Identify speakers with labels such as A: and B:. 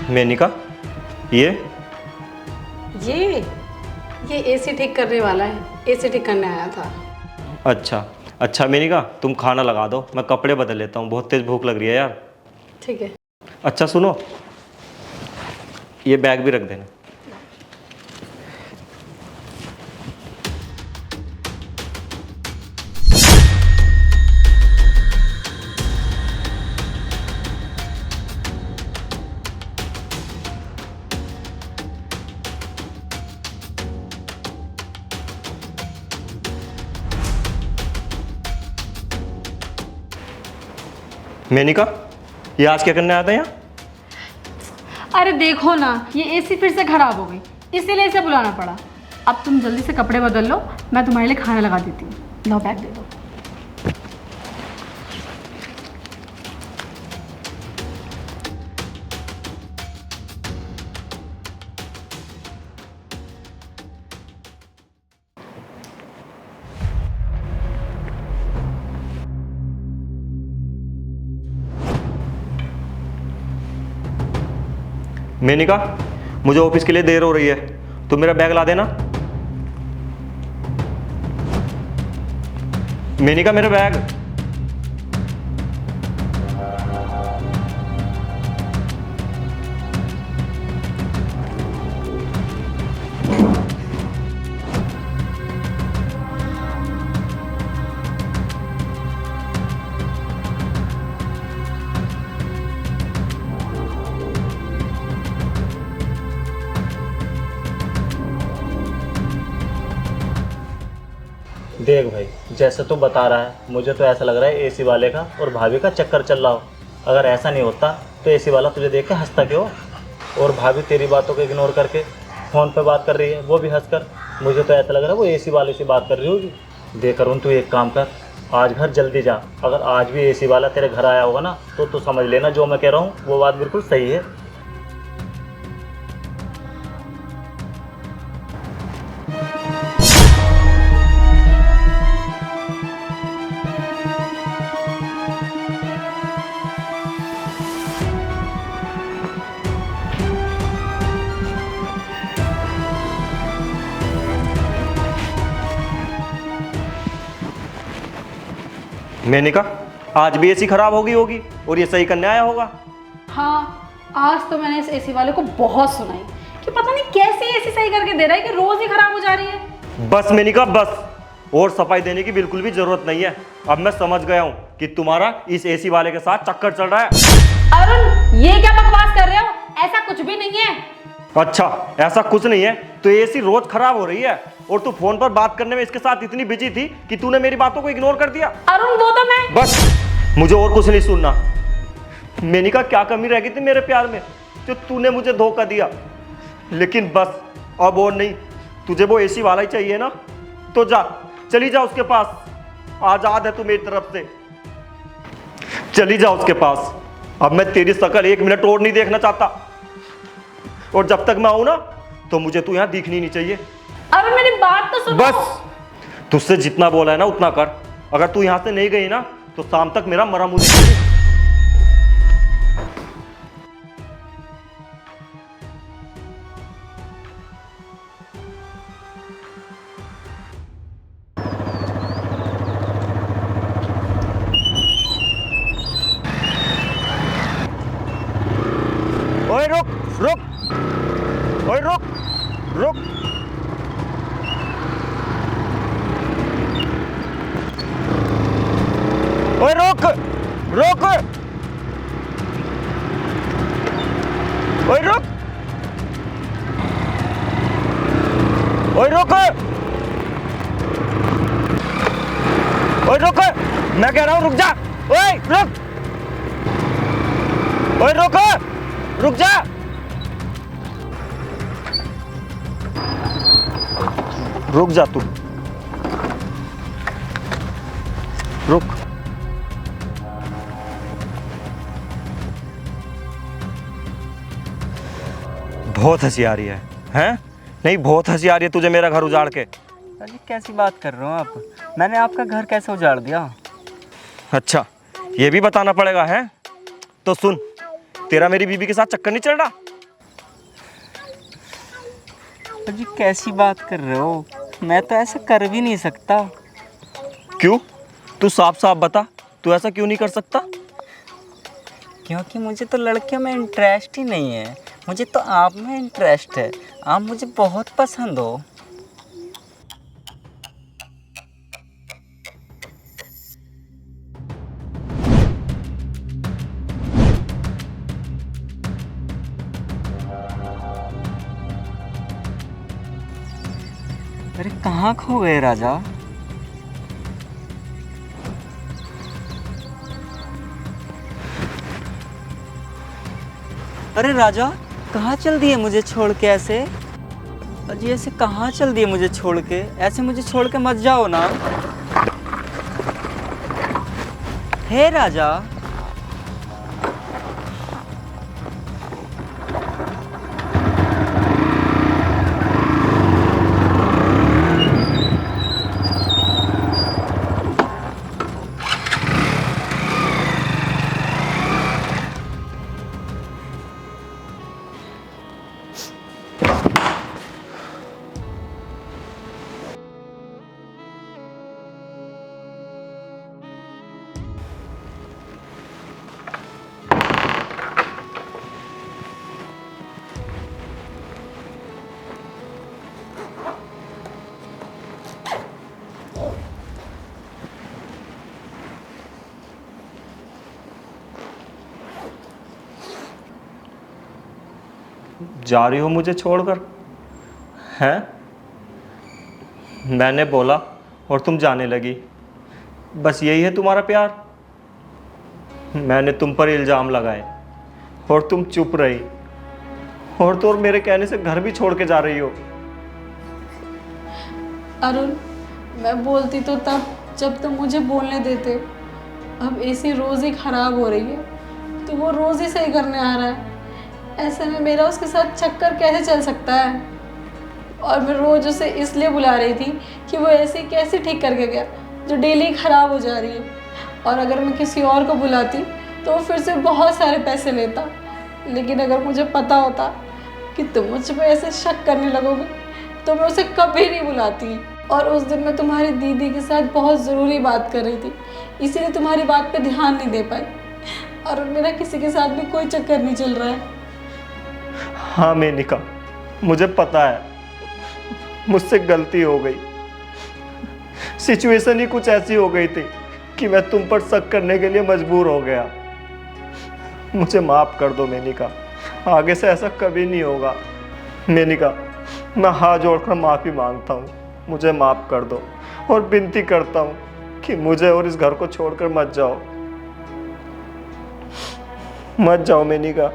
A: मेनिका, ये
B: ये ये एसी ठीक करने वाला है, एसी ठीक करने आया था।
A: अच्छा अच्छा मेनिका, तुम खाना लगा दो, मैं कपड़े बदल लेता हूँ, बहुत तेज़ भूख लग रही है यार।
B: ठीक है।
A: अच्छा सुनो, ये बैग भी रख देना। मेनिका, ये आज क्या करने आया था यहाँ?
B: अरे देखो ना, ये एसी फिर से खराब हो गई, इसीलिए इसे बुलाना पड़ा। अब तुम जल्दी से कपड़े बदल लो, मैं तुम्हारे लिए खाना लगा देती हूँ। लो बैग दे दो।
A: मेनिका, मुझे ऑफिस के लिए देर हो रही है, तुम मेरा बैग ला देना। मेनिका, मेरा बैग।
C: देख भाई, जैसे तू बता रहा है मुझे तो ऐसा लग रहा है एसी वाले का और भाभी का चक्कर चल रहा हो। अगर ऐसा नहीं होता तो एसी वाला तुझे देख के हंसता क्यों? और भाभी तेरी बातों को इग्नोर करके फ़ोन पे बात कर रही है, वो भी हंसकर। मुझे तो ऐसा लग रहा है वो एसी वाले से बात कर रही होगी। देख अरुण, तू एक काम कर, आज घर जल्दी जा। अगर आज भी एसी वाला तेरे घर आया होगा ना तो तू समझ लेना जो मैं कह रहा हूँ वो बात बिल्कुल सही है।
A: मेनिका, आज भी एसी खराब होगी होगी और ये सही करने आया होगा।
B: हाँ, आज तो मैंने इस एसी वाले को बहुत सुनाई कि पता नहीं कैसे एसी सही करके दे रहा है कि रोज ही खराब हो जा रही है।
A: बस मेनिका बस, और सफाई देने की बिल्कुल भी जरूरत नहीं है। अब मैं समझ गया हूँ कि तुम्हारा इस एसी वाले के साथ चक्कर चल रहा है।
B: अरुण, ये क्या बकवास कर रहे हो? ऐसा कुछ भी नहीं है।
A: अच्छा, ऐसा कुछ नहीं है तो एसी रोज खराब हो रही है और तू फोन पर बात करने में इसके साथ इतनी बिजी थी कि तूने मेरी बातों को इग्नोर कर दिया।
B: अरुण, वो तो मैं
A: बस, मुझे और कुछ नहीं सुनना। मेनिका, क्या कमी रह गई थी मेरे प्यार में जो तूने मुझे धोखा दिया? लेकिन बस अब और नहीं, तुझे वो एसी वाला ही चाहिए ना, तो जा, चली जा उसके पास। आजाद है तू मेरी तरफ से, चली जा उसके पास। अब मैं तेरी शक्ल एक मिनट और नहीं देखना चाहता, और जब तक मैं आऊं ना तो मुझे तू यहां दिखनी नहीं चाहिए।
B: अरुण, मेरी बात तो सुनो।
A: बस, तुझसे जितना बोला है ना उतना कर। अगर तू यहां से नहीं गई ना तो शाम तक मेरा मरा मुंह देखेगी। ओए रुक रुक, ओए रुक रुक। ओए रुक रुक, ओए रुक, ओए रुक, ओए रुक, मैं कह रहा हूं रुक जा। ओए रुक, ओए रुक, रुक जा। रुक जा तू, रुक। बहुत हंसी आ रही है, हैं? नहीं, बहुत हंसी आ रही है तुझे मेरा घर उजाड़ के।
D: अरे कैसी बात कर रहे हो आप? मैंने आपका घर कैसे उजाड़ दिया?
A: अच्छा, ये भी बताना पड़ेगा है? तो सुन, तेरा मेरी बीबी के साथ चक्कर नहीं चल रहा?
D: अजी कैसी बात कर रहे हो? मैं तो ऐसा कर भी नहीं सकता।
A: क्यों? तू साफ साफ बता, तू ऐसा क्यों नहीं कर सकता?
D: क्योंकि मुझे तो लड़कियों में इंटरेस्ट ही नहीं है। मुझे तो आप में इंटरेस्ट है। आप मुझे बहुत पसंद हो। अरे कहाँ खो गए राजा? अरे राजा कहाँ चल दिए मुझे छोड़ के ऐसे? अजी ऐसे कहाँ चल दिए मुझे छोड़ के? ऐसे मुझे छोड़ के मत जाओ ना। हे राजा।
A: जा रही हो मुझे छोड़कर? हैं? मैंने बोला और तुम जाने लगी। बस यही है तुम्हारा प्यार? मैंने तुम पर इल्ज़ाम लगाए और तुम चुप रही, और तो और मेरे कहने से घर भी छोड़ के जा रही हो।
B: अरुण, मैं बोलती तो तब जब तुम मुझे बोलने देते। अब एसी रोज़ ही ख़राब हो रही है तो वो रोज़ ही सही करने आ रहा है। ऐसे में मेरा उसके साथ चक्कर कैसे चल सकता है? और मैं रोज़ उसे इसलिए बुला रही थी कि वो ऐसे कैसे ठीक करके गया जो डेली ख़राब हो जा रही है। और अगर मैं किसी और को बुलाती तो वो फिर से बहुत सारे पैसे लेता। लेकिन अगर मुझे पता होता कि तुम मुझ पर ऐसे शक करने लगोगे तो मैं उसे कभी नहीं बुलाती। और उस दिन मैं तुम्हारी दीदी के साथ बहुत ज़रूरी बात कर रही थी, इसीलिए तुम्हारी बात पे ध्यान नहीं दे पाई। और मेरा किसी के साथ भी कोई चक्कर नहीं चल रहा है।
A: हाँ मेनिका, मुझे पता है मुझसे गलती हो गई। सिचुएशन ही कुछ ऐसी हो गई थी कि मैं तुम पर शक करने के लिए मजबूर हो गया। मुझे माफ़ कर दो मेनिका, आगे से ऐसा कभी नहीं होगा। मेनिका, मैं हाथ जोड़कर माफ़ी मांगता हूँ, मुझे माफ़ कर दो और विनती करता हूँ कि मुझे और इस घर को छोड़कर मत जाओ। मत जाओ मेनिका।